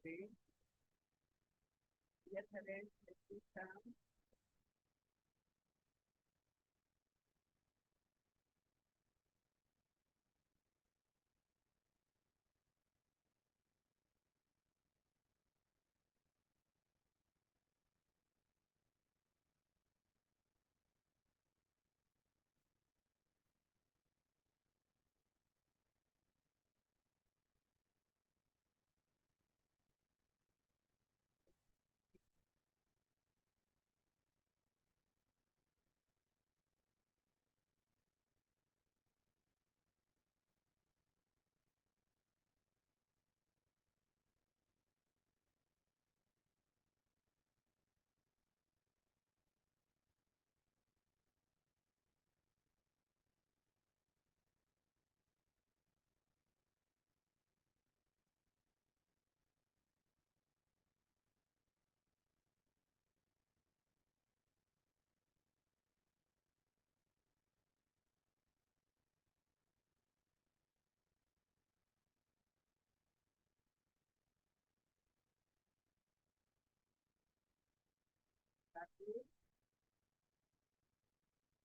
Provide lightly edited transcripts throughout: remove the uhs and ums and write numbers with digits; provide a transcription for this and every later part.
Sí, ya sabes, escucha.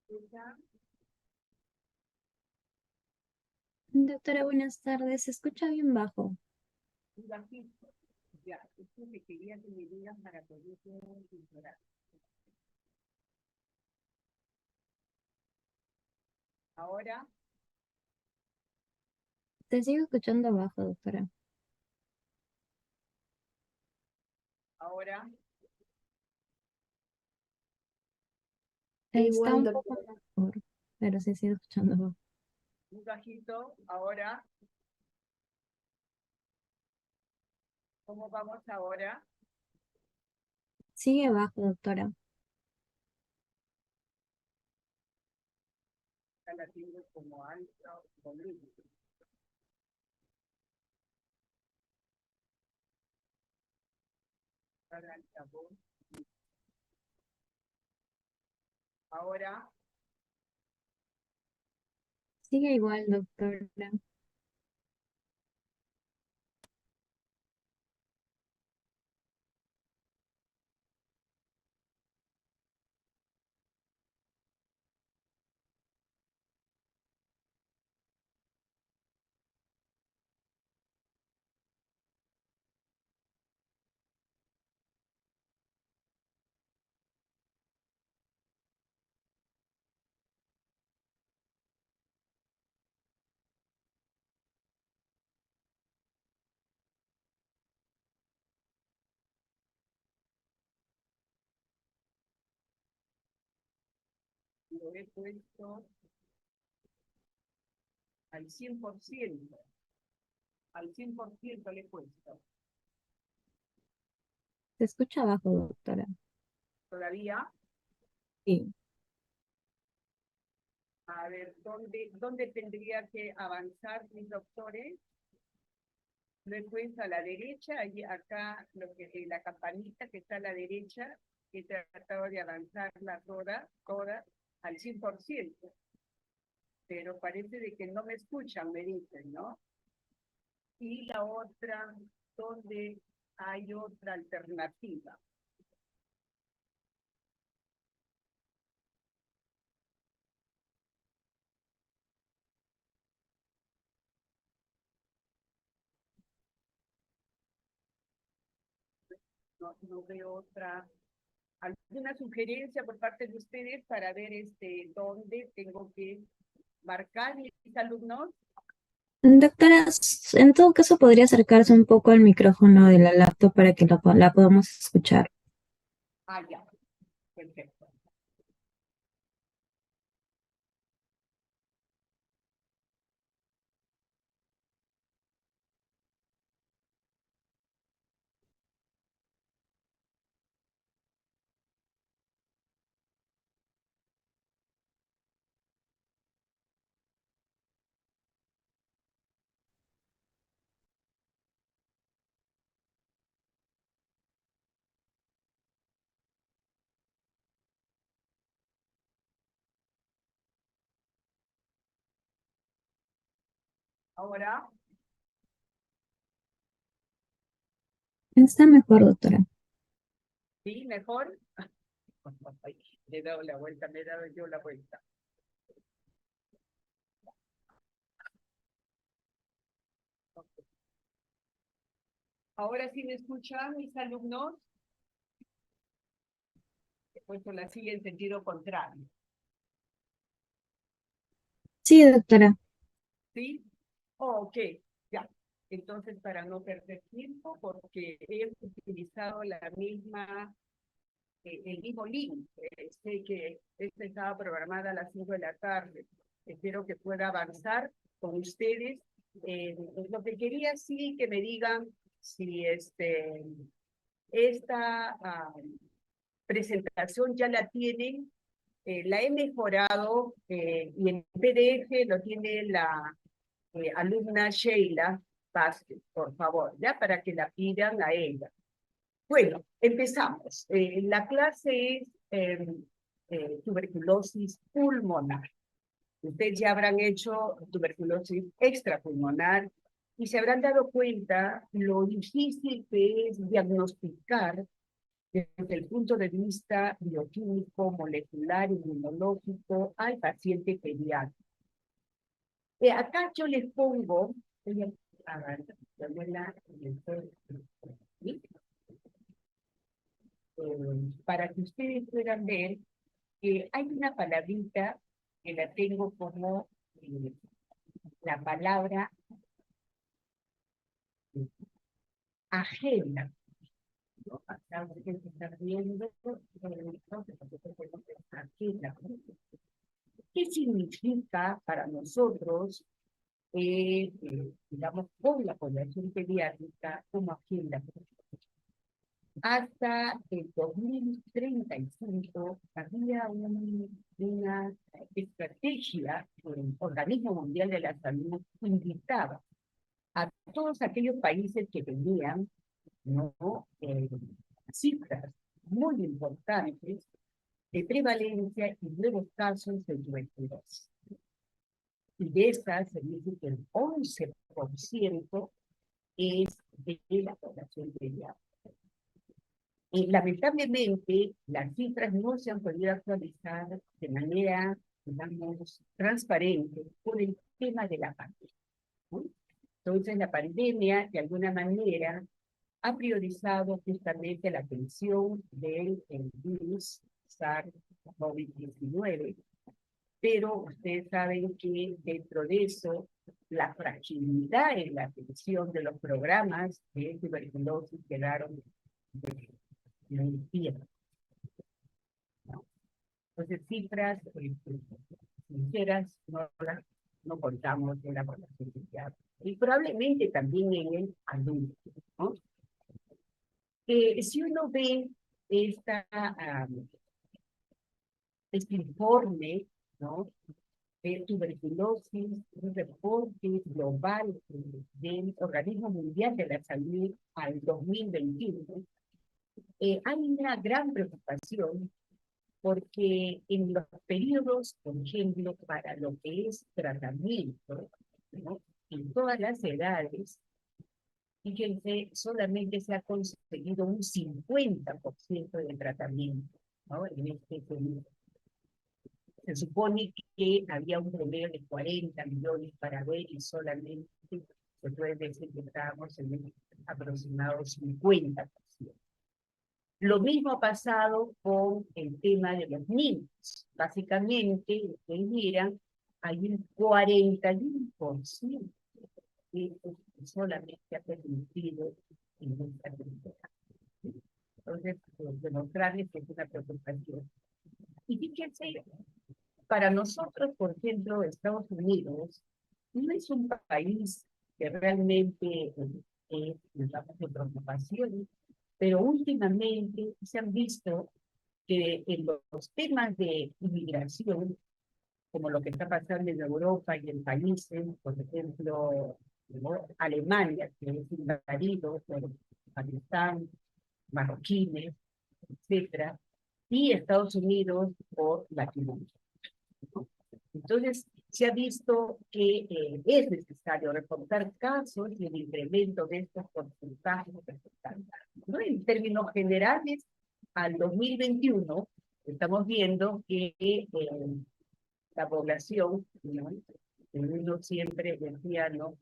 Escucha. Doctora, buenas tardes. Se escucha bien bajo. Un bajito. Ya, esto me quería que me digan para poder filtrar. Ahora, Te sigo escuchando bajo, doctora. ahora, Está Igual, un poco doctora. mejor, pero se sigue escuchando bajo. un bajito. Ahora, ¿cómo vamos ahora? Sigue bajo, doctora. Ya la tengo como alto volumen. Para altavoz. Ahora, Sigue igual, doctora. lo he puesto al 100%. Al 100% le he puesto. Se escucha bajo, doctora. Todavía, Sí. a ver, ¿dónde tendría que avanzar mis doctores? Después a la derecha, ahí acá la campanita que está a la derecha, he tratado de avanzarla toda al 100%, pero parece de que no me escuchan, me dicen, ¿no? Y la otra, donde hay otra alternativa. No veo otra. ¿Alguna sugerencia por parte de ustedes para ver dónde tengo que marcar mis alumnos? Doctora, en todo caso podría acercarse un poco al micrófono de la laptop para que la podamos escuchar. Ah, ya, perfecto. Ahora, Está mejor, doctora. ¿Sí? ¿Mejor? Ay, le he dado la vuelta, me he dado yo la vuelta. Ahora sí me escuchan mis alumnos. He puesto la silla en sentido contrario. Sí, doctora. ¿Sí? Oh, ok, ya. Entonces, para no perder tiempo, porque he utilizado el mismo link. Sé que esta estaba programada a las 5 de la tarde. Espero que pueda avanzar con ustedes. Lo que quería sí que me digan si esta presentación ya la tienen. La he mejorado y en PDF lo tiene la alumna Sheila Vázquez, por favor, ya para que la pidan a ella. Bueno, empezamos. La clase es tuberculosis pulmonar. Ustedes ya habrán hecho tuberculosis extrapulmonar y se habrán dado cuenta lo difícil que es diagnosticar desde el punto de vista bioquímico, molecular, inmunológico al paciente pediátrico. Acá yo les pongo, a ver, ¿sí? Para que ustedes puedan ver que hay una palabrita que la tengo como la palabra ajena. ¿No? Acá ustedes están viendo ajena. ¿Qué significa para nosotros, digamos, con la población pediátrica como agenda? Hasta el 2035 había una estrategia, el Organismo Mundial de la Salud invitaba a todos aquellos países que tenían, ¿no? Cifras muy importantes de prevalencia y nuevos casos de tuberculosis. Y de estas se dice que el 11% es de la población pediátrica. Lamentablemente, las cifras no se han podido actualizar de manera, digamos, transparente por el tema de la pandemia, ¿no? Entonces, la pandemia, de alguna manera, ha priorizado justamente la atención del virus SARS-CoV-19, pero ustedes saben que dentro de eso, la fragilidad en la atención de los programas de tuberculosis quedaron en pie, ¿no? Entonces, cifras sinceras no contamos en la población pediátrica. Y probablemente también en el adulto, ¿no? Si uno ve este informe, ¿no? De tuberculosis, un reporte global del Organismo Mundial de la Salud al 2021, hay una gran preocupación porque en los periodos, por ejemplo, para lo que es tratamiento, ¿no? En todas las edades, fíjense, solamente se ha conseguido un 50% de tratamiento, ¿no? En este periodo. Se supone que había un promedio de 40 millones para ver y solamente se puede decir que estábamos en un aproximado 50%. Lo mismo ha pasado con el tema de los niños. Básicamente, ustedes miran, hay un 41% que solamente ha permitido en esta temporada. Entonces, demostrarles que es una preocupación. Y fíjense, para nosotros, por ejemplo, Estados Unidos no es un país que realmente nos da de preocupación, pero últimamente se han visto que en los temas de inmigración, como lo que está pasando en Europa y en países, por ejemplo, ¿no? Alemania, que es invadido por Pakistán, marroquíes, etc., y Estados Unidos por Latinoamérica, ¿no? Entonces, se ha visto que es necesario reportar casos y el incremento de estos porcentajes resultantes, ¿no? En términos generales, al 2021 estamos viendo que la población, ¿no? Uno siempre decía, ¿no?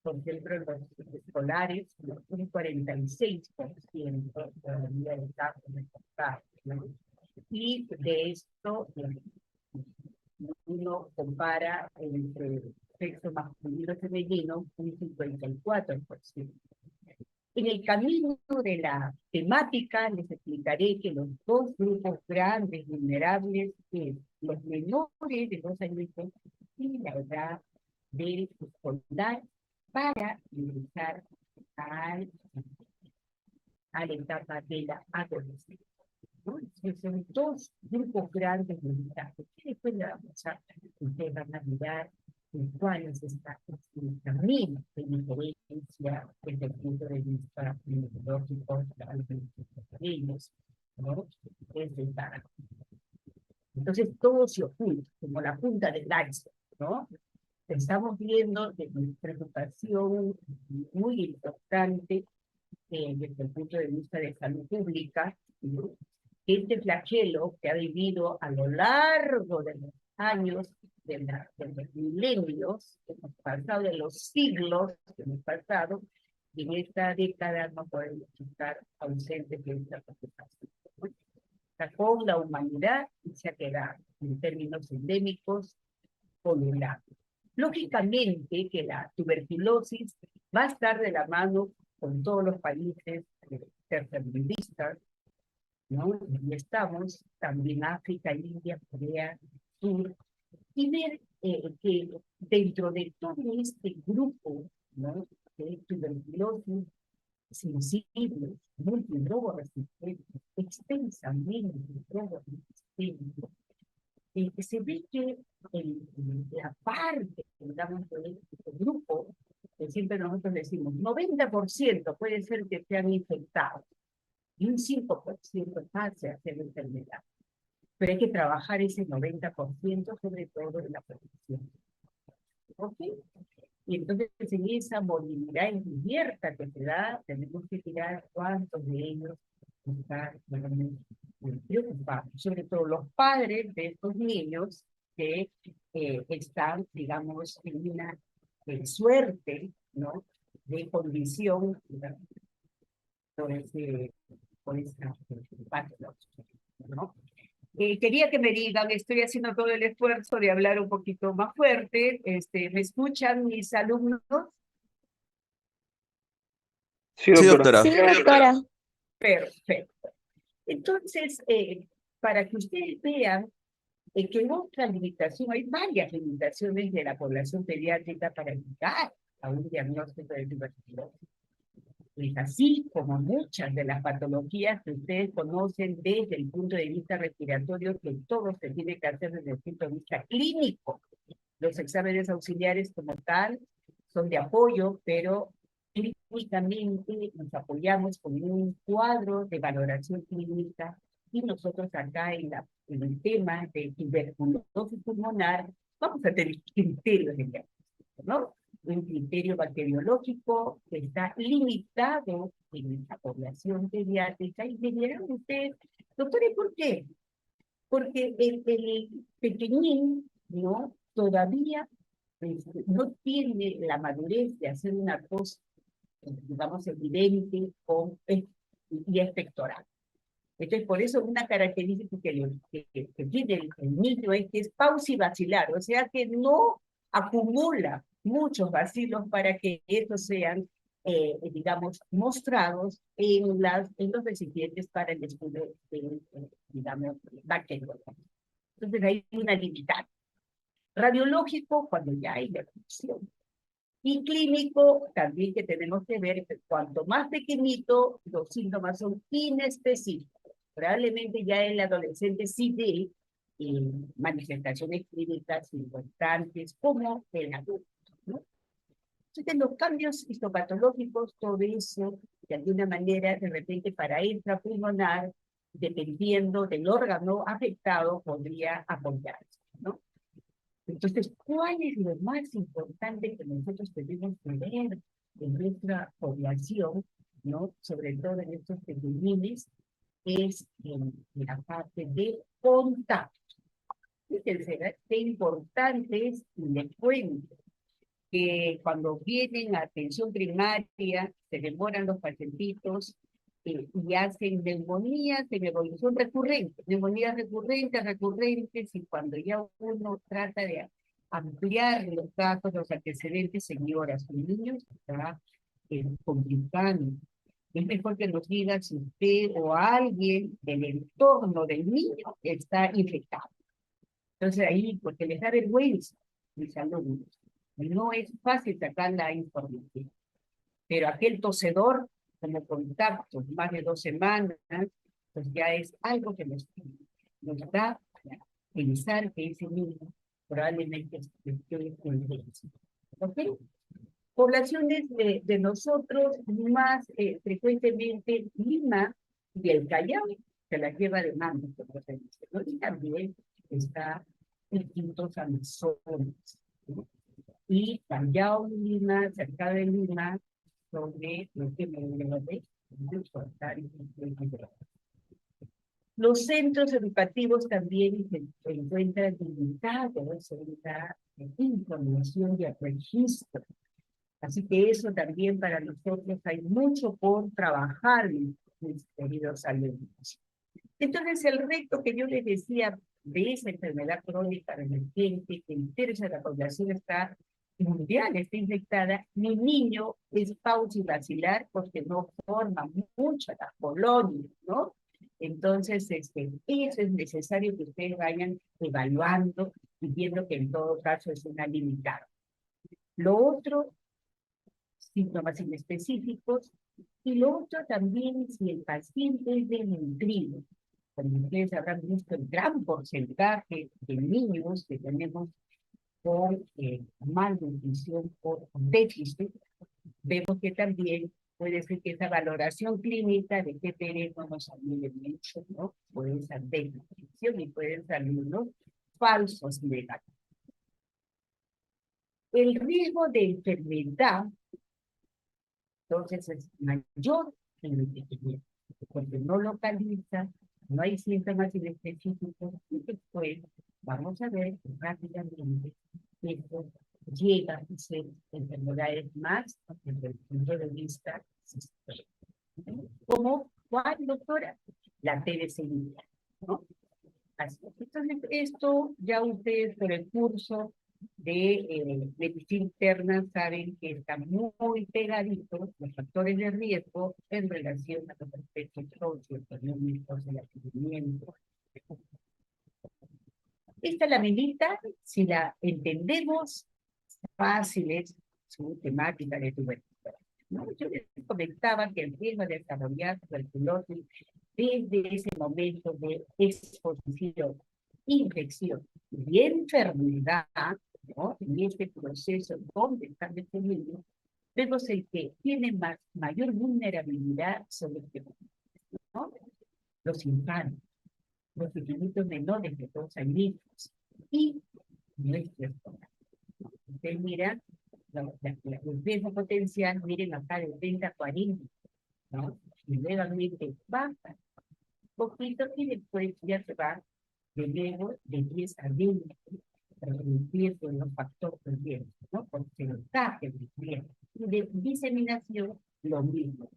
Por ejemplo, en los escolares, ¿no? Un 46% todavía de casos reportados, ¿no? Y de esto, uno compara entre sexo masculino y femenino, un 54%. En el camino de la temática les explicaré que los dos grupos grandes, vulnerables, es los menores de 2 añitos y la edad del escolar para ingresar a la etapa de la adolescencia, ¿no? Son dos grupos grandes de vulnerables. Después le vamos a, ustedes van a mirar cuál es esta camino de diferencia desde el punto de vista neurológico a los niños, ¿no? Entonces todo se oculta, como la punta del iceberg, ¿no? Estamos viendo de nuestra preocupación muy importante desde el punto de vista de salud pública, ¿no? Este flagelo que ha vivido a lo largo de los años, de los milenios que hemos pasado, de los siglos que hemos pasado, y en esta década no podemos estar ausentes de esta preocupación, ¿no? Sacó la humanidad y se ha quedado, en términos endémicos, vulnerable. Lógicamente que la tuberculosis va a estar de la mano con todos los países tercermundistas, ¿no? Y estamos también África, India, Corea, Sur, y ver que dentro de todo este grupo, ¿no? De tuberculosis sensibles, multidrogoresistentes, extensamente drogoresistentes, se ve que la parte, digamos, de este grupo, que siempre nosotros decimos, 90% puede ser que sean infectados, y un 5% pase a ser enfermedad. Pero hay que trabajar ese 90%, sobre todo en la prevención. ¿Ok? Y entonces en esa movilidad encubierta que se da, tenemos que mirar cuántos de ellos están preocupados, sobre todo los padres de estos niños que están, digamos, en una suerte, ¿no? De condición, digamos, por esta patología, ¿no? Quería que me digan, estoy haciendo todo el esfuerzo de hablar un poquito más fuerte. ¿Me escuchan mis alumnos? Sí, Sí, doctora. doctora. Sí, doctora. Perfecto. Entonces, para que ustedes vean que otra limitación, hay varias limitaciones de la población pediátrica para llegar a un diagnóstico de tuberculosis. Es así como muchas de las patologías que ustedes conocen desde el punto de vista respiratorio, que todo se tiene que hacer desde el punto de vista clínico. Los exámenes auxiliares como tal son de apoyo, pero clínicamente nos apoyamos con un cuadro de valoración clínica, y nosotros acá en el tema de tuberculosis pulmonar vamos a tener criterios de diagnóstico, ¿no? Un criterio bacteriológico que está limitado en la población pediátrica, y me dirán ustedes, doctor, ¿y por qué? Porque el pequeñín, ¿no? Todavía no tiene la madurez de hacer una cosa, digamos, evidente y expectoral. Entonces, por eso una característica que tiene el niño es que es pausibacilar, o sea que no acumula muchos bacilos para que estos sean, digamos, mostrados en los recipientes para el estudio digamos, bacteriológico. Entonces hay una limitante. Radiológico, cuando ya hay la función. Y clínico, también que tenemos que ver que cuanto más pequeñito, los síntomas son inespecíficos. Probablemente ya el adolescente sí dé manifestaciones clínicas importantes como el adulto, ¿no? Entonces, los cambios histopatológicos, todo eso, de alguna manera, de repente, para intrapulmonar, dependiendo del órgano afectado, podría apoyarse, ¿no? Entonces, ¿cuál es lo más importante que nosotros tenemos que ver en nuestra población, ¿no? Sobre todo en estos pequeñines? Es en la parte de contacto. Fíjense, qué importante es, y les cuento, que cuando vienen a atención primaria, se demoran los pacientitos y hacen neumonías de evolución recurrente, neumonías recurrentes, y cuando ya uno trata de ampliar los datos, los antecedentes, señoras, un niño está complicando. Es mejor que nos diga si usted o alguien del entorno del niño está infectado. Entonces ahí, porque les da vergüenza mis alumnos. No es fácil sacar la información. Pero aquel tosedor, como contacto, más de 2 semanas, pues ya es algo que nos da para pensar que ese niño probablemente esté con dengue. ¿Ok? Poblaciones de nosotros más frecuentemente Lima y el Callao se las lleva de mano, como se dice, ¿no? Y también está el Quintos Amazonas, ¿no? Y Callao, Lima, cerca de Lima, sobre lo que me de los centros educativos también se encuentran limitados en la información y el registro. Así que eso también para nosotros hay mucho por trabajar, mis queridos alumnos. Entonces, el reto que yo les decía de esa enfermedad crónica emergente, que un tercio de la población mundial está infectada, mi niño es paucibacilar porque no forma mucho la colonia, ¿no? Entonces, eso es necesario que ustedes vayan evaluando y viendo que en todo caso es una limitada. Lo otro, síntomas inespecíficos, y lo otro también si el paciente es desnutrido. Como ustedes habrán visto, el gran porcentaje de niños que tenemos con malnutrición por déficit, vemos que también puede ser que esa valoración clínica de TPR no nos ayude mucho, ¿no? Puede ser desnutrición y pueden salir unos falsos negativos. El riesgo de enfermedad, entonces, es mayor en el pequeño, porque no localiza, no hay síntomas inespecíficos, y después vamos a ver rápidamente que esto llega a ser enfermedades más desde el punto de vista sistémico. ¿Cómo? ¿Cuál, doctora? La TBC, ¿no? Así. Entonces, esto ya ustedes por el curso de medicina interna saben que están muy pegaditos los factores de riesgo en relación a los aspectos socioeconómicos, el atendimiento. Esta laminita, si la entendemos, fácil es su temática de tuberculosis, ¿no? Yo les comentaba que el riesgo de desarrollar tuberculosis desde ese momento de exposición, infección y enfermedad, ¿no? En este proceso donde están detenidos, vemos el que tiene mayor vulnerabilidad sobre este mundo, ¿no? Los infantes, los pequeñitos menores de 2 años y nuestros escolares. Ustedes miran el riesgo potencial, miren acá de 30 a 40, ¿no? Y nuevamente baja poquito y después ya se va de nuevo de 10 a 20, reduciendo los factores de riesgo, ¿no? Porcentaje de riesgo. Y de diseminación, lo mismo.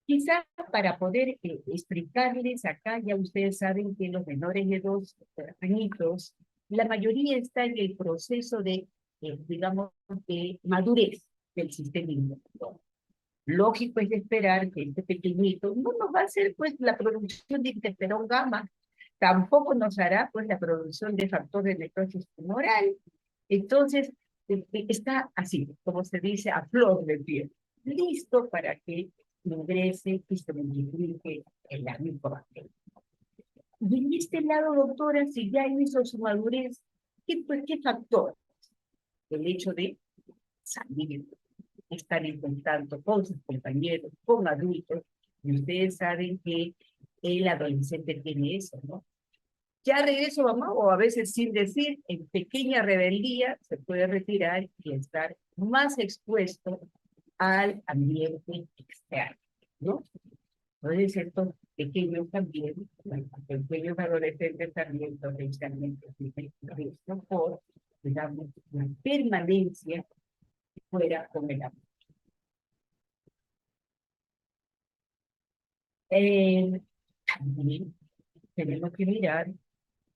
Quizá para poder explicarles acá, ya ustedes saben que los menores de 2 añitos, la mayoría está en el proceso de, digamos, de madurez del sistema inmune. Lógico es esperar que este pequeñito no nos va a hacer pues la producción de interferón gamma, tampoco nos hará pues la producción de factores de necrosis tumoral. Entonces, está así, como se dice, a flor de piel, listo para que ingrese y se multiplique en la microbacteria. Y en este lado, doctora, si ya hizo su madurez, ¿qué factor? El hecho de salir, estar en contacto con sus compañeros, con adultos, y ustedes saben que el adolescente tiene eso, ¿no? ya regreso mamá, o a veces sin decir, en pequeña rebeldía, se puede retirar y estar más expuesto al ambiente externo, ¿no? Entonces estos pequeños también, los pequeños adolescentes también potencialmente tienen riesgo por, digamos, la permanencia fuera con el amor. También tenemos que mirar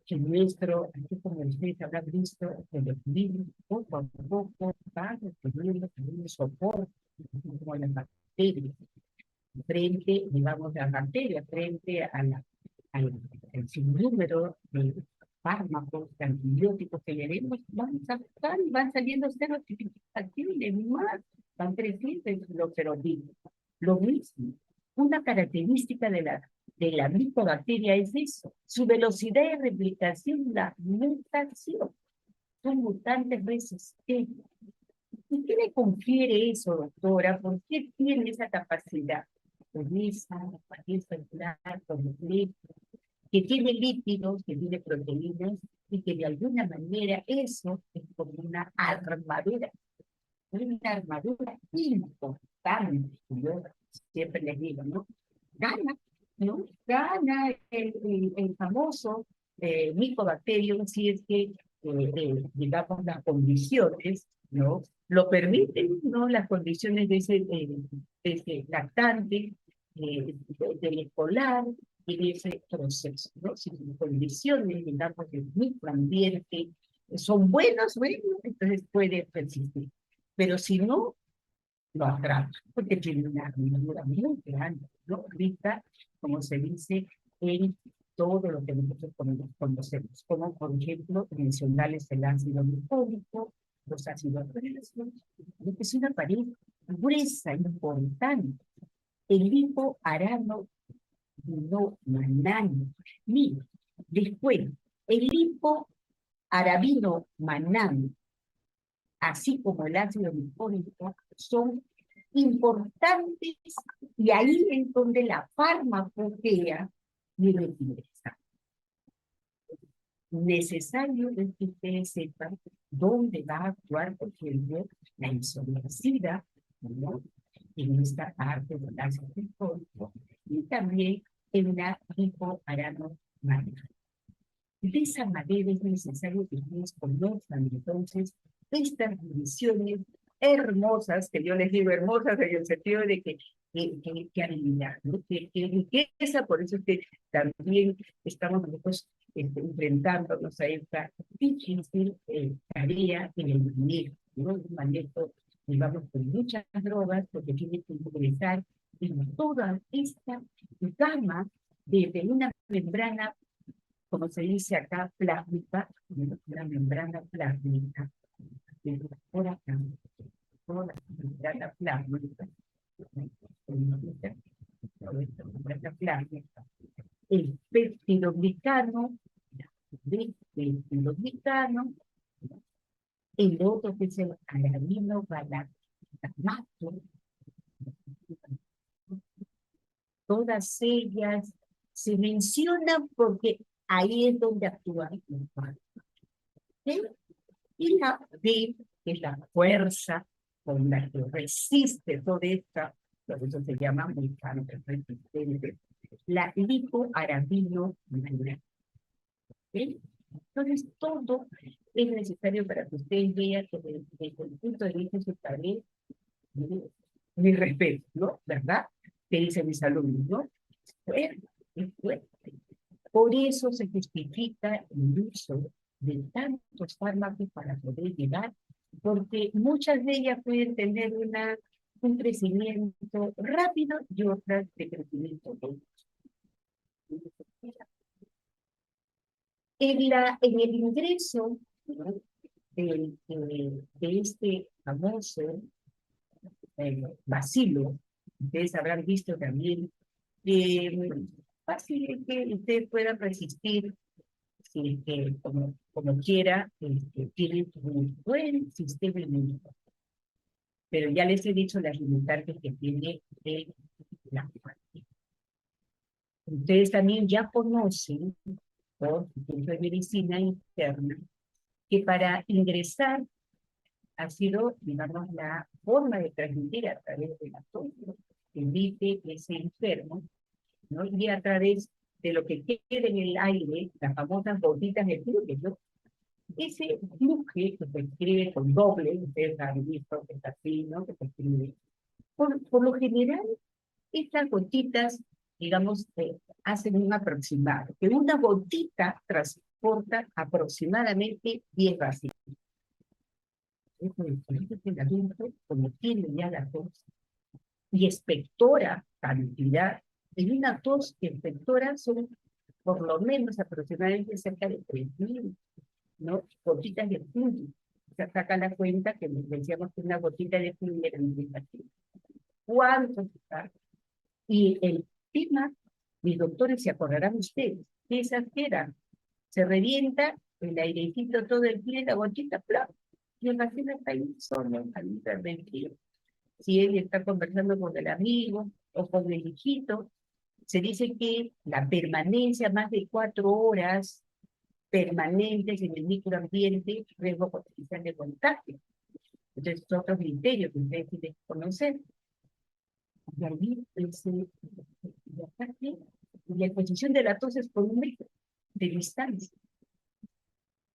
que nuestro, así como ustedes habrán visto, el equilibrio poco a poco va requiriendo un soporte, como las bacterias, frente, digamos, las bacterias, frente a al sinnúmero de fármacos, de antibióticos que le demos, vamos a buscar y van saliendo actividades más, van creciendo los serotinos. Lo mismo, una característica de la micobacteria es eso, su velocidad de replicación, la mutación. Son mutantes resistentes. ¿Y qué le confiere eso, doctora? ¿Por qué tiene esa capacidad? Pues esa capacidad celular, que tiene lípidos, que tiene proteínas, y que de alguna manera eso es como una armadura importante. Yo siempre les digo, ¿no? Gana, ¿no? Gana el famoso micobacterio si es que, digamos, las condiciones, ¿no? Lo permiten, ¿no? Las condiciones de ese lactante, del escolar y de ese proceso, ¿no? Si las condiciones, digamos, del microambiente son buenas, bueno, entonces puede persistir. Pero si no, lo atrapa, porque tiene una armadura muy grande, ¿no? Rica, como se dice, en todo lo que nosotros conocemos, como por ejemplo, mencionarles el ácido glicólico, los ácidos grasos, es una pared gruesa, importante. El lipoarano no manano. Mira, después, el lipoarabino manano, así como el ácido glicólico, son importantes y ahí es donde la farmacopea debe ingresar. Necesario es que ustedes sepan dónde va a actuar, por ejemplo, la isoniazida, ¿no? En esta parte del ácido glicólico y también en la lipoarano manano. De esa manera es necesario que ustedes conozcan entonces estas divisiones hermosas, que yo les digo hermosas en el sentido de que habilidad, ¿no? Que riqueza, por eso es que también estamos nosotros enfrentándonos a esta difícil tarea en el manejo, ¿no? Un manejo, digamos, con muchas drogas, porque tiene que ingresar en toda esta gama de una membrana, como se dice acá, plásmica, la membrana plásmica, por acá, toda la membrana plásmica, el peptidoglicano, el otro que es el alanino galactamato, todas ellas se mencionan porque ahí es donde actúan los fármacos. ¿Sí? Y la D, que es la fuerza con la que resiste toda esta, por eso se llama mecánica resistente, la lipoarabino manana. ¿Sí? Entonces, todo es necesario para que ustedes vean que desde el punto de vista de su tarea, mi respeto, ¿no? ¿Verdad? Que dicen mis alumnos, ¿no? Fuerte, es fuerte. Por eso se justifica el uso de tantos fármacos para poder llegar, porque muchas de ellas pueden tener un crecimiento rápido y otras de crecimiento lento. En el ingreso, ¿no? de este famoso bacilo, ustedes habrán visto también, fácil que ustedes puedan resistir, si que como quiera, tienen un buen sistema inmunitario. Pero ya les he dicho las limitantes que tiene la muerte. Ustedes también ya conocen, por el curso de medicina interna, que para ingresar ha sido, digamos, la forma de transmitir a través de la tos, que evite ese enfermo, ¿no? Y a través de lo que queda en el aire, las famosas gotitas de flujo, ¿no? Ese flujo que se escribe con doble, ustedes han visto que está así, ¿no? Que se escribe. Por lo general, estas gotitas, digamos, hacen un aproximado, que una gotita transporta aproximadamente 10 vacíos. El adulto, como tiene ya la tos, y expectora cantidad, en una tos que expectora son por lo menos aproximadamente cerca de 3.000, ¿no? Gotitas de fluido. Se saca la cuenta que nos decíamos que una gotita de fluido era un vacío. ¿Cuántos está? Y el tema, mis doctores se acordarán ustedes, que esas eran, se revienta el airecito todo el pie, la gotita, ¡plá! Y el vacío está ahí solo, al intervenir. Si él está conversando con el amigo o con el hijito, se dice que la permanencia más de 4 horas permanentes en el microambiente, riesgo potencial de contagio. Entonces, es otro criterio que ustedes tienen que conocer. Y ahí, la exposición de la tos es por 1 metro de distancia.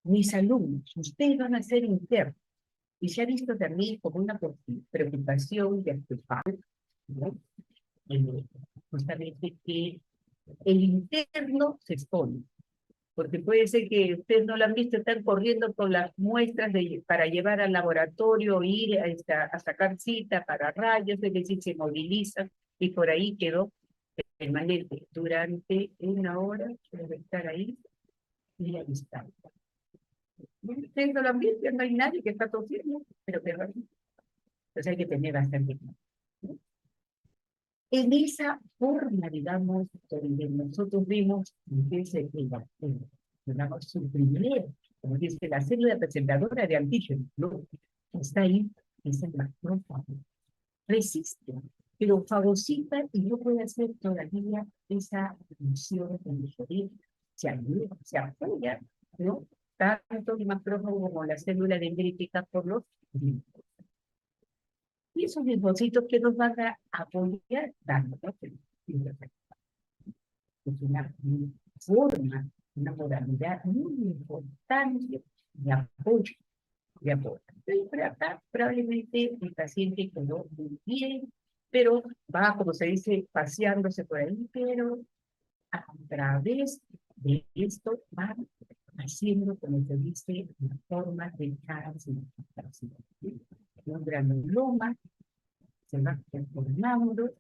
Mis alumnos, ustedes van a ser internos, y se ha visto también como una preocupación de artefacto, ¿no? Justamente que el interno se expone, porque puede ser que ustedes no lo han visto, están corriendo con las muestras para llevar al laboratorio, ir a sacar cita para rayos, es decir, se movilizan, y por ahí quedó permanente durante 1 hora, debe estar ahí, y la distancia. Ustedes no lo han visto, no hay nadie que está tosiendo, pero permanente. Entonces hay que tener bastante cuidado, ¿no? En esa forma, digamos, donde nosotros vimos, dice que digamos, su primer, como dice, la célula presentadora de antígenos, ¿no? Está ahí, es el macrófago. Resiste, pero fagocita y no puede hacer todavía esa función de digerir, se ayuda, se apoya, ¿no? Tanto el macrófago como la célula dendrítica por los linfocitos. Y esos linfocitos que nos van a apoyar dándonos es una forma, una modalidad muy importante de apoyo, de apoyo. Entonces, por acá probablemente el paciente quedó muy bien, pero va, como se dice, paseándose por ahí, pero a través de esto va haciendo, como se dice, una forma de calcificación. Un granuloma se va formando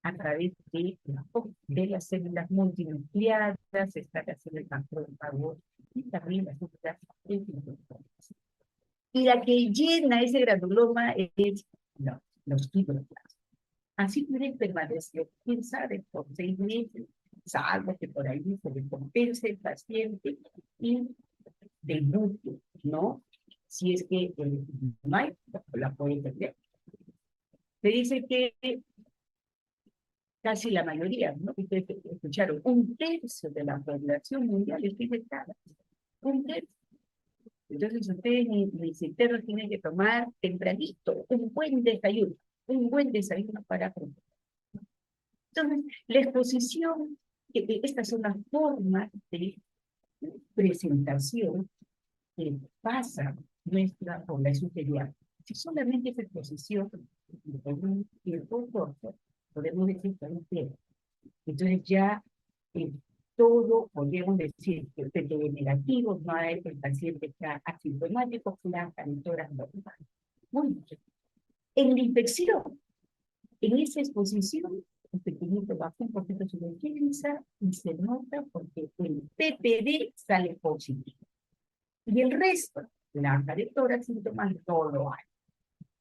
a través de las células multinucleadas, está la célula macrófago y también las células epiteliales. Y la que llena ese granuloma es los fibroblastos. Así pueden permanecer, quién sabe, por 6 meses, salvo que por ahí se recompense el paciente y debute, ¿no? Si es que no hay, la puede perder. Se dice que casi la mayoría, ¿no? Ustedes escucharon, 1/3 de la población mundial está infectada. 1/3. Entonces ustedes, mis internos, tienen que tomar tempranito un buen desayuno para proteger. Entonces, la exposición, estas son las formas de presentación que pasa nuestra población pediátrica. Si solamente esa exposición por un tiempo corto, podemos decir que es entero. Entonces ya todo, podríamos decir que el PTB negativo, no hay, el paciente está asintomático, flaca, tórax normal. Muy bien. En la infección, en esa exposición, el pequeñito baja un poquito su defensa y se nota porque el PPD sale positivo. Y el resto, flaca de tórax, síntomas, no lo hay.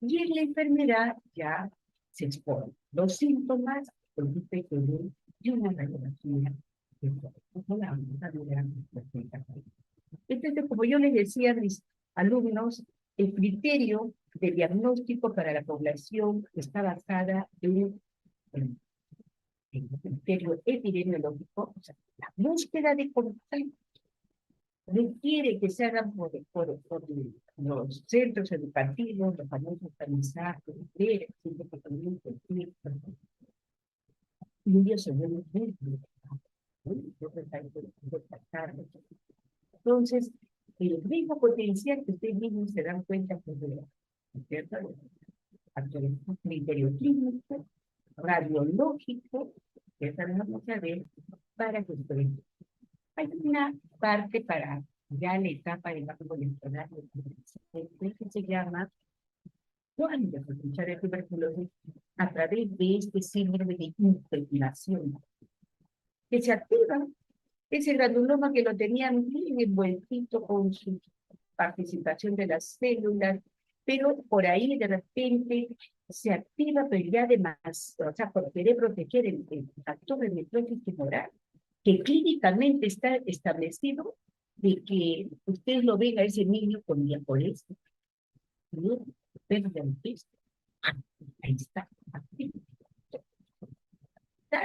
Y en la enfermedad ya se exponen los síntomas, el PPD y una radiografía. Entonces, como yo les decía a mis alumnos, el criterio de diagnóstico para la población está basada en el criterio epidemiológico, o sea, la búsqueda de contacto requiere que se hagan por los centros educativos, los famosos tamizajes, y ellos se ven muy entonces, el ritmo potencial que ustedes mismos se dan cuenta que es ¿cierto? Factores criterio clínico, radiológico, que vamos a ver para que ustedes. Hay una parte para ya la etapa del banco electoral que se llama ¿cuándo se escuchar de tuberculosis? A través de este síndrome de impregnación que se activa. Ese granuloma que lo tenían bien envueltito con su participación de las células, pero por ahí de repente se activa, pero ya de más, o sea, por querer proteger el factor de necrosis tumoral, que clínicamente está establecido de que ustedes lo ven a ese niño con diaporesis, ahí está,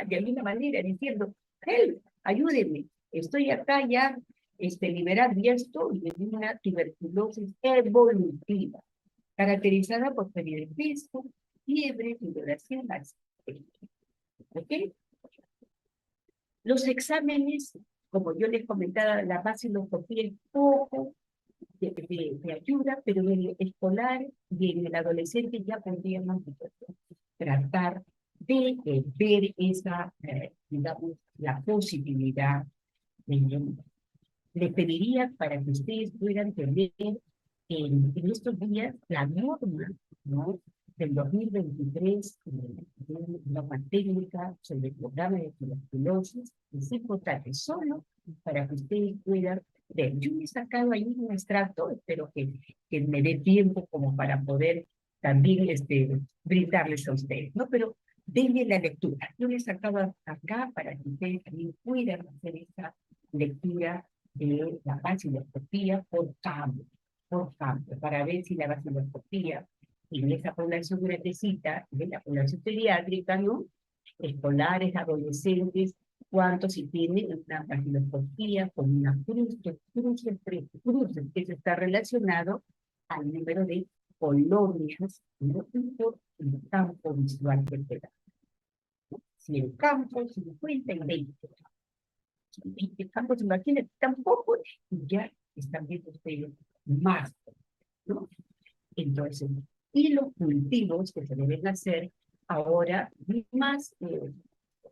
de alguna manera diciendo, help, ayúdenme, estoy acá ya liberado, ya estoy en una tuberculosis evolutiva, caracterizada por pérdida de peso, fiebre, sudoración, ¿ok? Los exámenes, como yo les comentaba, la vaciloscopía es poco de ayuda, pero en el escolar y en el adolescente ya podríamos tratar de ver esa, digamos, la posibilidad. Les pediría para que ustedes puedan tener en estos días la norma, ¿no?, del 2023, norma técnica sobre el programa de tuberculosis, es importante solo para que ustedes puedan ver. Yo me he sacado ahí un extracto, espero que me dé tiempo como para poder también brindarles a ustedes, ¿no? Pero denle la lectura. Yo me he sacado acá para que ustedes también puedan hacer esta lectura de la vaciloscopía por cambio, para ver si la vaciloscopía en esa población grandecita, de la población pediátrica, ¿no?, escolares, adolescentes, cuántos si tienen una vaciloscopía con una cruz, que eso está relacionado al número de colonias, ¿no?, por el campo visual que te da. Si el campo 50 y 20, 20 campos, imagínense, tampoco ya están viendo ustedes más, ¿no? Entonces, y los cultivos que se deben hacer ahora más,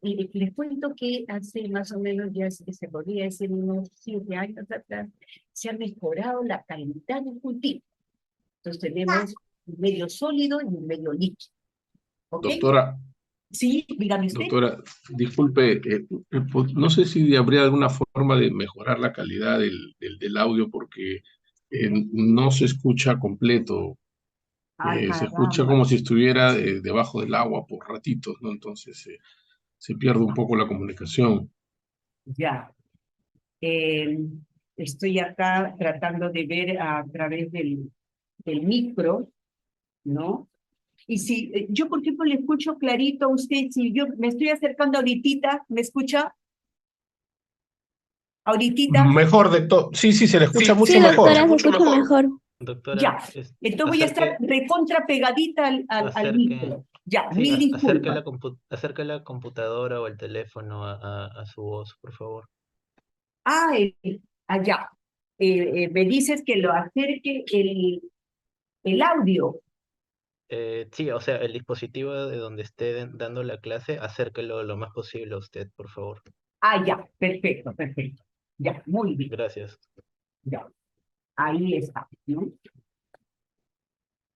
y les cuento que hace más o menos, ya se podría decir unos 7 años atrás, se ha mejorado la calidad del cultivo. Entonces tenemos un medio sólido y un medio líquido. ¿Ok? Doctora, sí, dígame usted. Doctora, disculpe, no sé si habría alguna forma de mejorar la calidad del audio porque no se escucha completo. Ay, Se escucha caramba. como si estuviera debajo del agua por ratitos, ¿no? Entonces se pierde un poco la comunicación. Ya. Estoy acá tratando de ver a través del micro, ¿no? Y si yo, por ejemplo, le escucho clarito a usted, si yo me estoy acercando ahorita, ¿me escucha? ¿Ahorita? Mejor de todo. Sí, se le escucha Sí. mucho Sí, mejor. doctora, se escucha mejor. Doctora, Ya. Entonces voy a estar recontra pegadita al micro. Ya, sí, mil disculpas. acerque la computadora o el teléfono a su voz, por favor. Allá. Me dices que lo acerque el audio. Sí, o sea, el dispositivo de donde esté dando la clase, acérquelo lo más posible a usted, por favor. Ya, perfecto. Ya, muy bien. Gracias. Ya, ahí está, ¿no?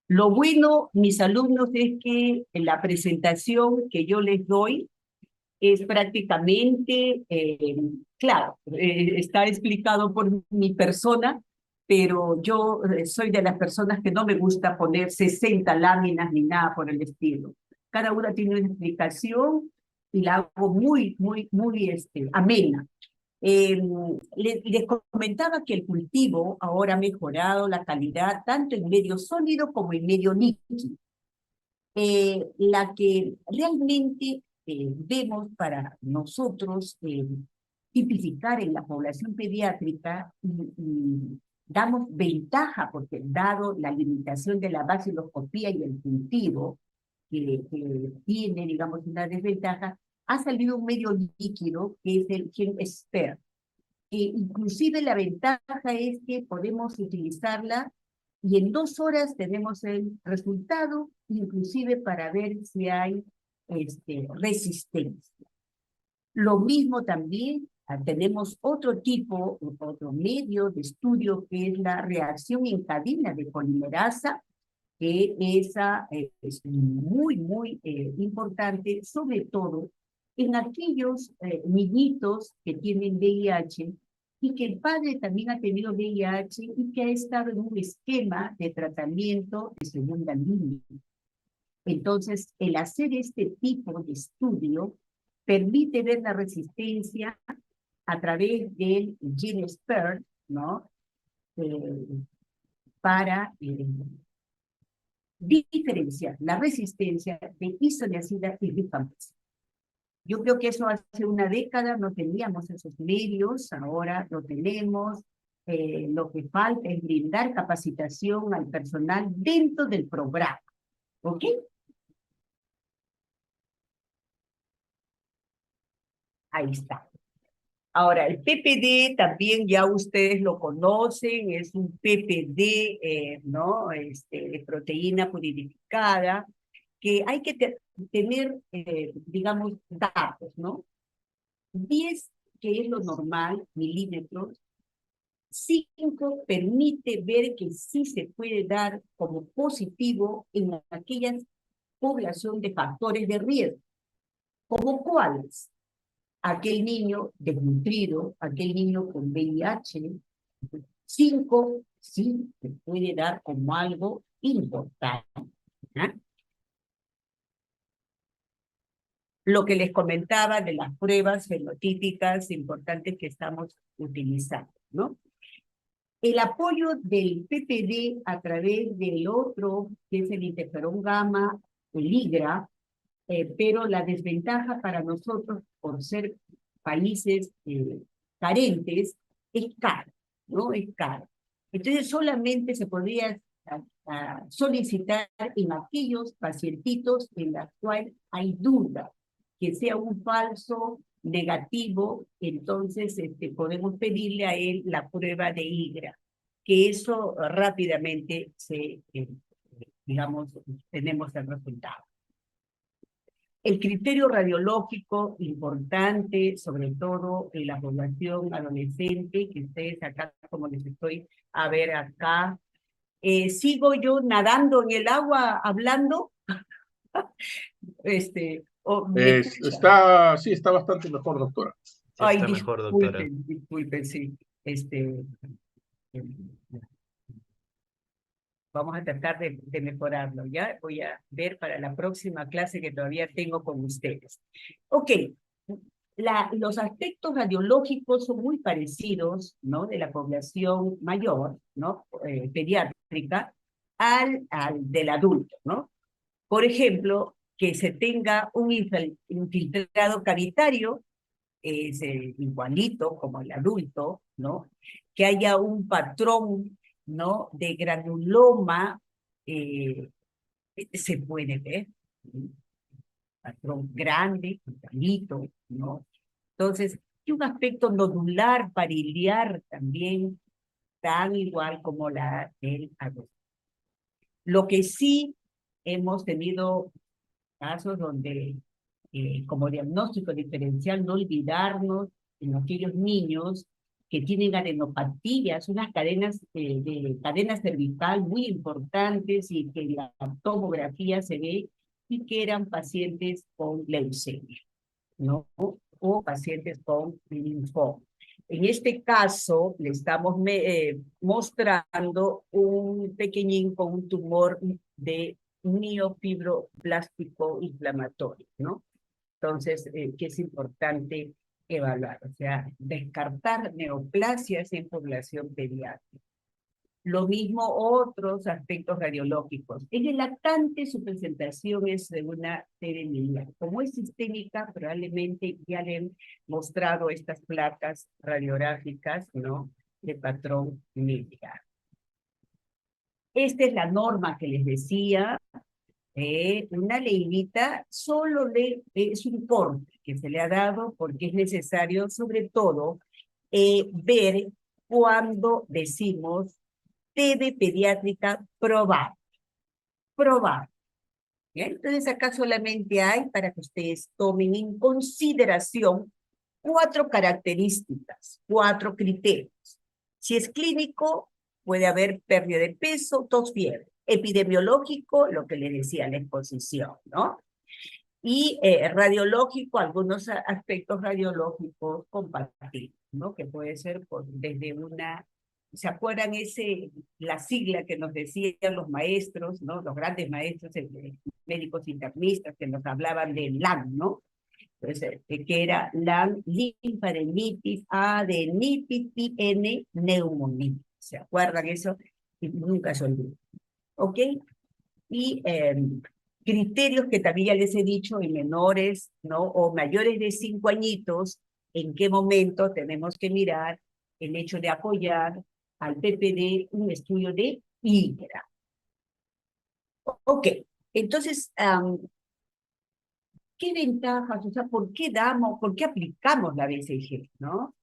Lo bueno, mis alumnos, es que en la presentación que yo les doy es prácticamente, claro, está explicado por mi persona, pero yo soy de las personas que no me gusta poner 60 láminas ni nada por el estilo. Cada una tiene una explicación y la hago muy amena. Les comentaba que el cultivo ahora ha mejorado la calidad tanto en medio sólido como en medio líquido. La que realmente vemos para nosotros tipificar en la población pediátrica y damos ventaja, porque dado la limitación de la vaciloscopía y el cultivo, que tiene, digamos, una desventaja, ha salido un medio líquido que es el Gen Expert. Inclusive la ventaja es que podemos utilizarla y en 2 horas tenemos el resultado, inclusive para ver si hay resistencia. Lo mismo también tenemos otro medio de estudio que es la reacción en cadena de polimerasa, que esa es muy, muy importante, sobre todo en aquellos niñitos que tienen VIH y que el padre también ha tenido VIH y que ha estado en un esquema de tratamiento de segunda línea. Entonces, el hacer este tipo de estudio permite ver la resistencia a través del Gen Expert, ¿no? Para diferenciar la resistencia de isoniazida y rifampicina. Yo creo que eso hace una década no teníamos esos medios, ahora lo tenemos. Lo que falta es brindar capacitación al personal dentro del programa. ¿Ok? Ahí está. Ahora, el PPD también ya ustedes lo conocen, es un PPD, ¿no? De proteína purificada, que hay que tener, digamos, datos, ¿no? 10, que es lo normal, milímetros. 5 permite ver que sí se puede dar como positivo en aquella población de factores de riesgo. ¿Como cuáles? Aquel niño desnutrido, aquel niño con VIH. 5, sí se puede dar como algo importante. ¿Ah? Lo que les comentaba de las pruebas fenotípicas importantes que estamos utilizando, ¿no? El apoyo del PPD a través del otro, que es el interferón gamma, el IGRA, pero la desventaja para nosotros, por ser países carentes, es caro, ¿no? Es caro. Entonces solamente se podría solicitar en aquellos pacientitos en los cuales hay duda, que sea un falso negativo, entonces podemos pedirle a él la prueba de IGRA, que eso rápidamente digamos, tenemos el resultado. El criterio radiológico importante, sobre todo en la población adolescente, que ustedes acá, como les estoy a ver acá, sigo yo nadando en el agua hablando, Sí, está bastante mejor, doctora. Sí, Ay, está mejor, doctora. disculpen, sí. Vamos a tratar de mejorarlo, ¿ya? Voy a ver para la próxima clase que todavía tengo con ustedes. Ok, los aspectos radiológicos son muy parecidos, ¿no? De la población mayor, ¿no? Pediátrica, al del adulto, ¿no? Por ejemplo, que se tenga un infiltrado cavitario, es igualito como el adulto, ¿no? Que haya un patrón, ¿no? De granuloma, se puede ver, ¿sí? Patrón grande, igualito, ¿no? Entonces, y un aspecto nodular, pariliar también, tan igual como la del adulto. Lo que sí hemos tenido casos donde, como diagnóstico diferencial, no olvidarnos en aquellos niños que tienen adenopatías, unas cadenas de cadena cervical muy importantes y que en la tomografía se ve y que eran pacientes con leucemia, ¿no? O pacientes con linfoma. En este caso, le estamos mostrando un pequeñín con un tumor de miofibroblástico inflamatorio, ¿no? Entonces, que es importante evaluar, o sea, descartar neoplasias en población pediátrica. Lo mismo otros aspectos radiológicos. En el lactante su presentación es de una terenina. Como es sistémica, probablemente ya le han mostrado estas placas radiográficas, ¿no?, de patrón media. Esta es la norma que les decía. Una leidita solo es un corte que se le ha dado porque es necesario, sobre todo, ver cuando decimos TB pediátrica probable. Probable. ¿Ya? Entonces acá solamente hay, para que ustedes tomen en consideración, 4 características, 4 criterios. Si es clínico, puede haber pérdida de peso, tos, fiebre. Epidemiológico, lo que les decía, la exposición, ¿no? Y radiológico, algunos aspectos radiológicos compatibles, ¿no? Que puede ser desde una... ¿Se acuerdan la sigla que nos decían los maestros, ¿no? Los grandes maestros médicos internistas que nos hablaban de LAN, ¿no? Entonces, que era LAN, linfadenitis, adenitis, N, neumonitis. ¿Se acuerdan eso? Y nunca se olvida. ¿Ok? Y criterios que también ya les he dicho en menores, ¿no?, o mayores de 5 añitos, en qué momento tenemos que mirar el hecho de apoyar al PPD un estudio de IGRA. Ok, entonces, ¿qué ventajas? O sea, ¿por qué aplicamos la BCG, ¿no?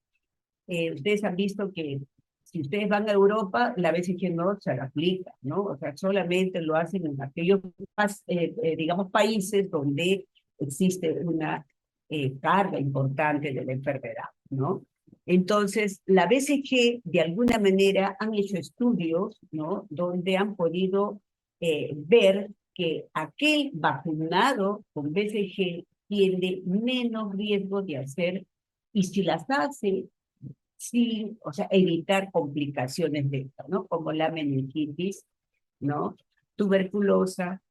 Ustedes han visto que si ustedes van a Europa, la BCG no se la aplica, ¿no? O sea, solamente lo hacen en aquellos, digamos, países donde existe una carga importante de la enfermedad, ¿no? Entonces, la BCG, de alguna manera, han hecho estudios, ¿no?, donde han podido ver que aquel vacunado con BCG tiene menos riesgo de hacer, y si las hace, sí, o sea, evitar complicaciones de esto, ¿no? Como la meningitis, ¿no? Tuberculosa,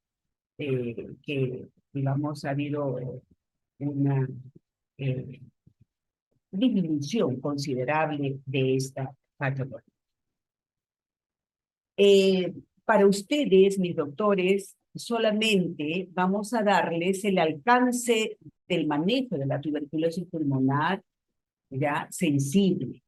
que, digamos, ha habido una disminución considerable de esta patología. Para ustedes, mis doctores, solamente vamos a darles el alcance del manejo de la tuberculosis pulmonar ya sensible.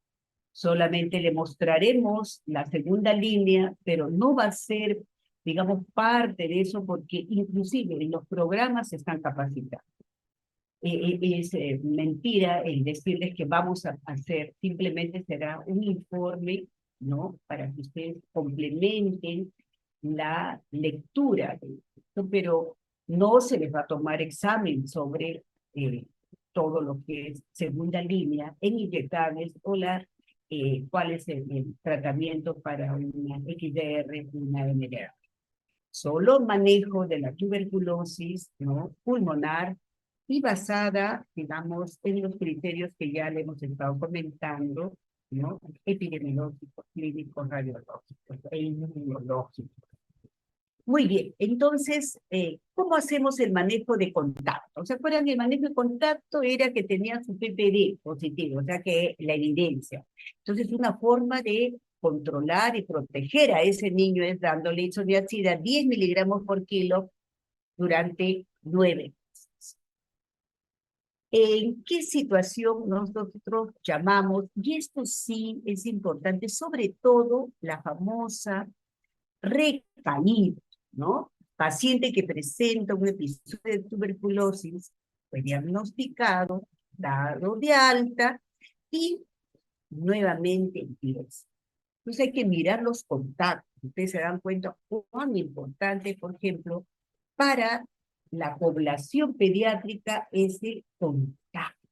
Solamente le mostraremos la segunda línea, pero no va a ser, digamos, parte de eso, porque inclusive en los programas se están capacitando. Es mentira el decirles que vamos a hacer, simplemente será un informe, ¿no?, para que ustedes complementen la lectura de esto, pero no se les va a tomar examen sobre todo lo que es segunda línea en inyectables o cuál es el tratamiento para una XDR, una MDR. Solo manejo de la tuberculosis, ¿no?, pulmonar, y basada, digamos, en los criterios que ya le hemos estado comentando, ¿no?, epidemiológicos, clínicos, radiológicos e inmunológicos. Muy bien, entonces, ¿cómo hacemos el manejo de contacto? ¿Se acuerdan? El manejo de contacto era que tenía su PPD positivo, o sea que la evidencia. Entonces, una forma de controlar y proteger a ese niño es dándole isoniazida 10 miligramos por kilo durante 9 meses. ¿En qué situación nosotros llamamos? Y esto sí es importante, sobre todo la famosa recaída, ¿no? Paciente que presenta un episodio de tuberculosis, fue diagnosticado, dado de alta y nuevamente empieza. Entonces hay que mirar los contactos. Ustedes se dan cuenta cuán importante, por ejemplo, para la población pediátrica es el contacto,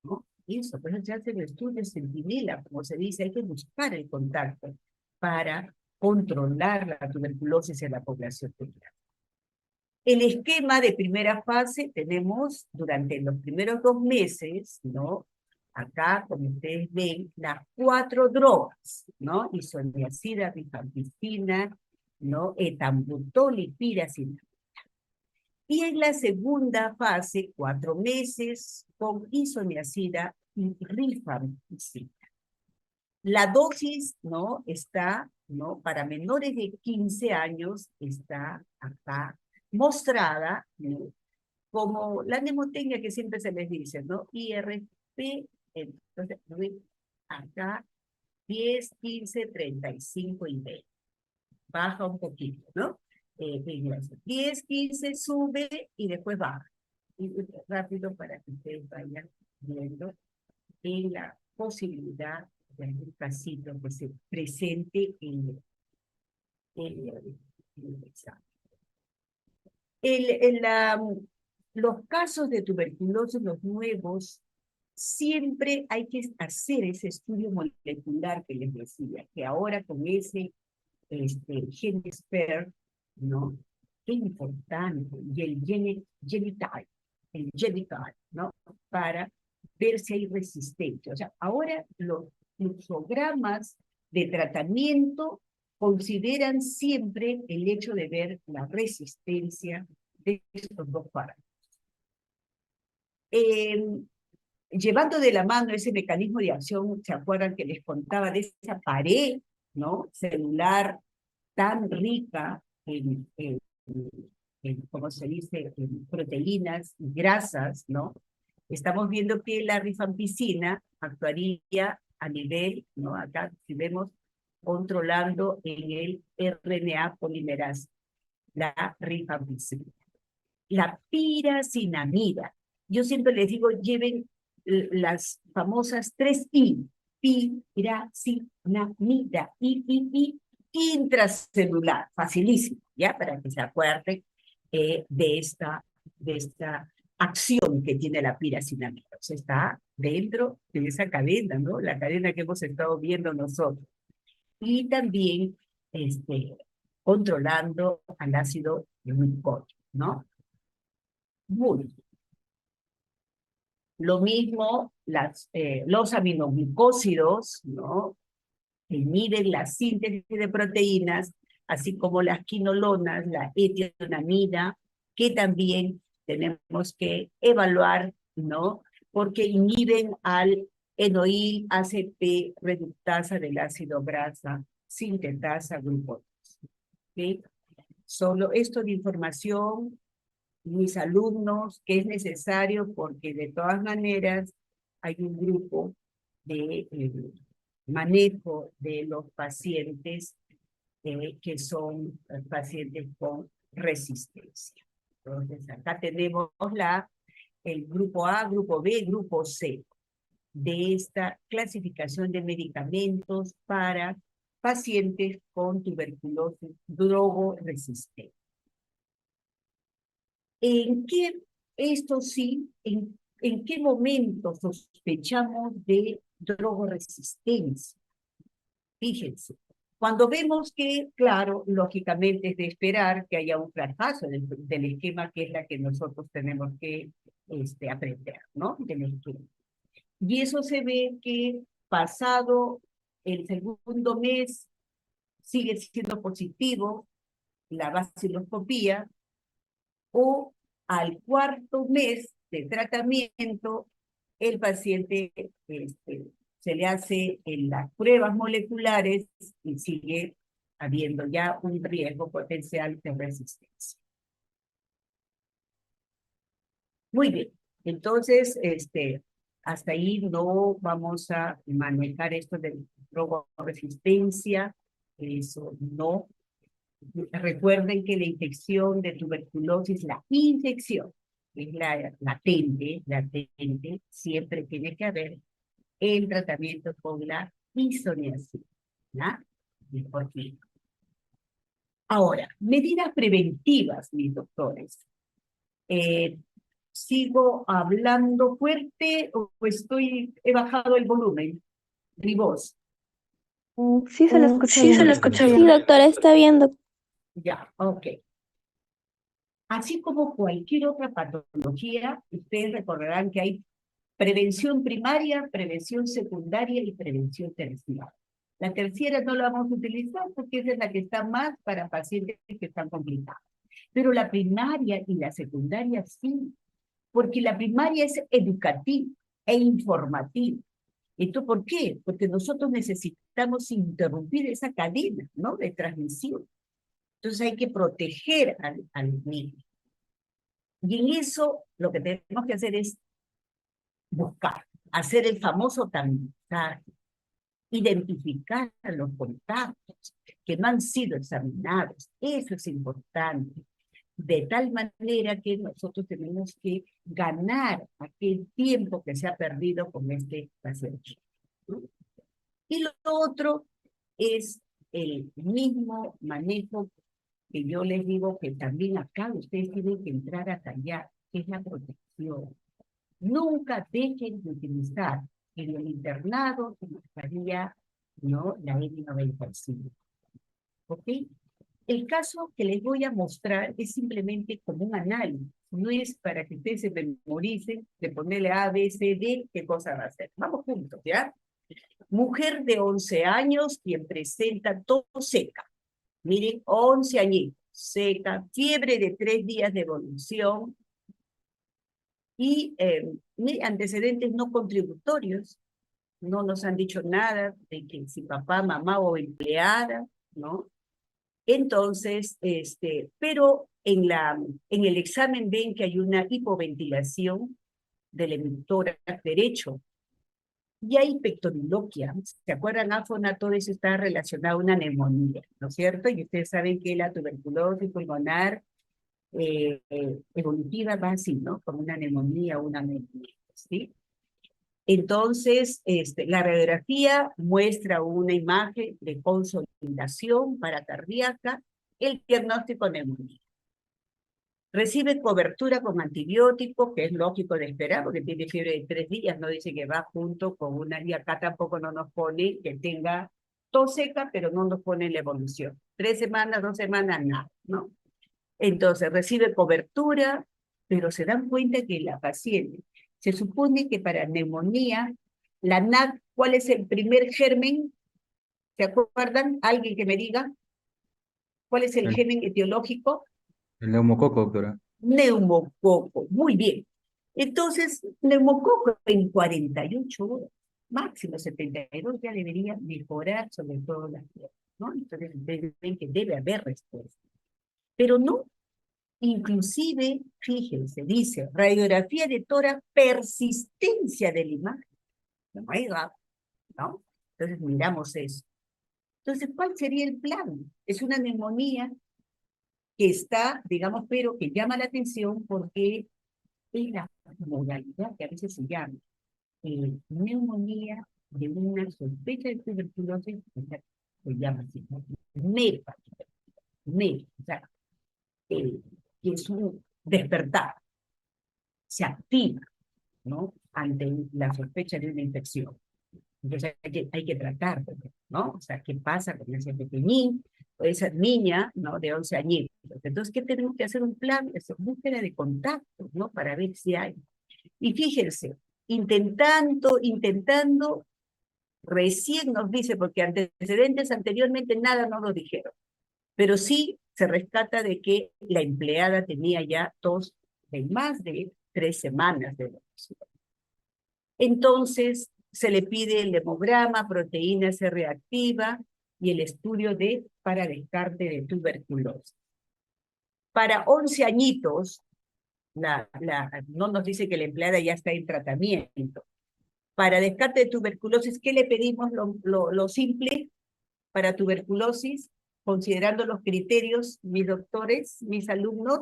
¿no? Eso, por eso se hace el estudio de centinela, como se dice, hay que buscar el contacto para controlar la tuberculosis en la población pediátrica. El esquema de primera fase tenemos durante los primeros 2 meses, ¿no? Acá, como ustedes ven, las 4 drogas, ¿no? Isoniazida, rifampicina, ¿no? Etambutol y piracina. Y en la segunda fase, 4 meses, con isoniazida y rifampicina. La dosis, ¿no?, está ¿no? Para menores de 15 años está acá mostrada, ¿no? Como la mnemotecnia que siempre se les dice, ¿no? IRP, entonces, acá 10, 15, 35 y 20. Baja un poquito, ¿no? 10, 15, sube y después baja. Y rápido para que ustedes vayan viendo en la posibilidad de algún casito que se presente en el examen. Los casos de tuberculosis, los nuevos, siempre hay que hacer ese estudio molecular que les decía, que ahora con ese GeneSpert, ¿no? Qué importante, y el Genotype, ¿no? Para ver si hay resistencia. O sea, ahora los fluxogramas de tratamiento consideran siempre el hecho de ver la resistencia de estos dos parámetros. Llevando de la mano ese mecanismo de acción, ¿se acuerdan que les contaba de esa pared, ¿no? Celular tan rica ¿cómo se dice?, en proteínas y grasas, ¿no? Estamos viendo que la rifampicina actuaría a nivel, ¿no? Acá, si vemos, controlando en el RNA polimerasa, la rifampicina. La piracinamida. Yo siempre les digo, lleven las famosas 3 I. Piracinamida. Intracelular. Facilísimo, ¿ya? Para que se acuerden de esta acción que tiene la piracinamida. O sea, está dentro de esa cadena, ¿no? La cadena que hemos estado viendo nosotros. Y también controlando al ácido glucólico, ¿no? Muy bien. Lo mismo los aminoglucósidos, ¿no? Que miden la síntesis de proteínas, así como las quinolonas, la etionamida, que también tenemos que evaluar, ¿no? Porque inhiben al enoil ACP reductasa del ácido grasa sintetasa glucosa. ¿Sí? Solo esto de información, mis alumnos, que es necesario porque de todas maneras hay un grupo de manejo de los pacientes que son pacientes con resistencia. Entonces, acá tenemos el grupo A, grupo B, grupo C de esta clasificación de medicamentos para pacientes con tuberculosis drogoresistente. Esto sí, en qué momento sospechamos de drogoresistencia? Fíjense, cuando vemos que, claro, lógicamente es de esperar que haya un fracaso del esquema, que es la que nosotros tenemos que aprender, ¿no? Del esquema. Y eso se ve que pasado el segundo mes sigue siendo positivo la vaciloscopía, o al cuarto mes de tratamiento, el paciente se le hace en las pruebas moleculares y sigue habiendo ya un riesgo potencial de resistencia. Muy bien, entonces hasta ahí no vamos a manejar esto de drogoresistencia, eso no. Recuerden que la infección de tuberculosis, la infección, es la latente, siempre tiene que haber el tratamiento con la isoniazida, ¿no? ¿Por qué? Ahora, medidas preventivas, mis doctores. ¿Sigo hablando fuerte o he bajado el volumen? Ribos. Sí, se lo escucha Sí, bien. se lo escucha bien. Sí, doctora, está bien, doctora. Ya, ok. Así como cualquier otra patología, ustedes recordarán que hay prevención primaria, prevención secundaria y prevención terciaria. La terciaria no la vamos a utilizar porque esa es la que está más para pacientes que están complicados. Pero la primaria y la secundaria sí, porque la primaria es educativa e informativa. ¿Esto por qué? Porque nosotros necesitamos interrumpir esa cadena, ¿no?, de transmisión. Entonces hay que proteger al niño. Y en eso lo que tenemos que hacer es buscar, hacer el famoso tamizaje, identificar a los contactos que no han sido examinados. Eso es importante. De tal manera que nosotros tenemos que ganar aquel tiempo que se ha perdido con este paciente, ¿no? Y lo otro es el mismo manejo que yo les digo que también acá ustedes tienen que entrar a tallar, que es la protección. Nunca dejen de utilizar en el internado su mascarilla, ¿no?, la N95. ¿Ok? El caso que les voy a mostrar es simplemente como un análisis. No es para que ustedes se memoricen de ponerle A, B, C, D, qué cosa va a hacer. Vamos juntos, ¿ya? Mujer de 11 años, quien presenta tos seca. Miren, 11 añitos, seca, fiebre de 3 días de evolución y antecedentes no contributorios. No nos han dicho nada de que si papá, mamá o empleada, ¿no? Entonces, pero en el examen ven que hay una hipoventilación del emisor derecho. Y hay pectoriloquia. ¿Se acuerdan, Afona? Todo eso está relacionado a una neumonía, ¿no es cierto? Y ustedes saben que la tuberculosis pulmonar evolutiva va así, ¿no? Como una neumonía o una neumonía, ¿sí? Entonces, la radiografía muestra una imagen de consolidación paracardíaca, el diagnóstico neumonía. Recibe cobertura con antibióticos, que es lógico de esperar, porque tiene fiebre de 3 días, no dice que va junto con una, y acá tampoco no nos pone que tenga tos seca, pero no nos pone la evolución. 3 semanas, 2 semanas, nada, ¿no? Entonces, recibe cobertura, pero se dan cuenta que la paciente, se supone que para neumonía, la NAC, ¿cuál es el primer germen? ¿Se acuerdan? ¿Alguien que me diga? ¿Cuál es el germen etiológico? El neumococo, doctora. Neumococo, muy bien. Entonces, neumococo en 48 horas, máximo 72, ya debería mejorar sobre todo la fiebre, ¿no? Entonces, ustedes ven que debe haber respuesta. Pero no, inclusive, fíjense, dice, radiografía de tórax, persistencia de la imagen. No hay gap, ¿no? Entonces, miramos eso. Entonces, ¿cuál sería el plan? Es una neumonía que está, digamos, pero que llama la atención porque es la modalidad que a veces se llama neumonía de una sospecha de tuberculosis, se llama así, ¿no? NEPA, o sea, que es un despertar, se activa, ¿no?, ante la sospecha de una infección. Entonces hay que tratar, ¿no? O sea, ¿qué pasa con ese pequeñín o esa niña, ¿no?, de 11 añitos? Entonces, ¿qué tenemos que hacer? Un plan, es búsqueda de contactos, ¿no?, para ver si hay. Y fíjense, intentando, recién nos dice, porque antecedentes anteriormente nada no nos dijeron, pero sí se rescata de que la empleada tenía ya tos de más de 3 semanas de evolución. Entonces, se le pide el hemograma, proteína C reactiva y el estudio para descarte de tuberculosis. Para 11 añitos, no nos dice que la empleada ya está en tratamiento. Para descarte de tuberculosis, ¿qué le pedimos? Lo simple para tuberculosis, considerando los criterios, mis doctores, mis alumnos,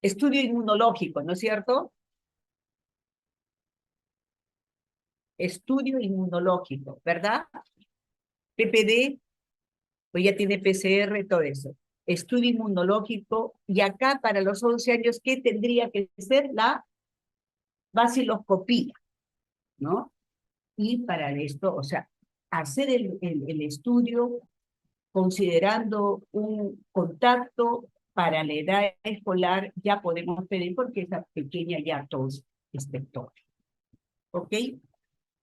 estudio inmunológico, ¿no es cierto? Estudio inmunológico, ¿verdad? PPD, pues ya tiene PCR, todo eso. Estudio inmunológico, y acá para los 11 años, ¿qué tendría que ser? La baciloscopía, ¿no? Y para esto, o sea, hacer el estudio considerando un contacto para la edad escolar, ya podemos pedir porque esa pequeña ya tos es vector. ¿Ok?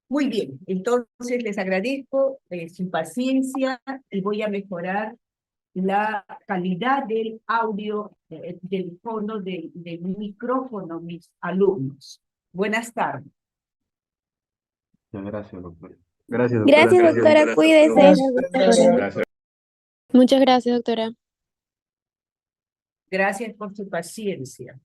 Muy bien, entonces les agradezco su paciencia y voy a mejorar la calidad del audio, del fondo, del micrófono, mis alumnos. Buenas tardes. Gracias, doctora. Gracias, doctora. Gracias, doctora, cuídese. Gracias. Muchas gracias, doctora. Gracias por su paciencia.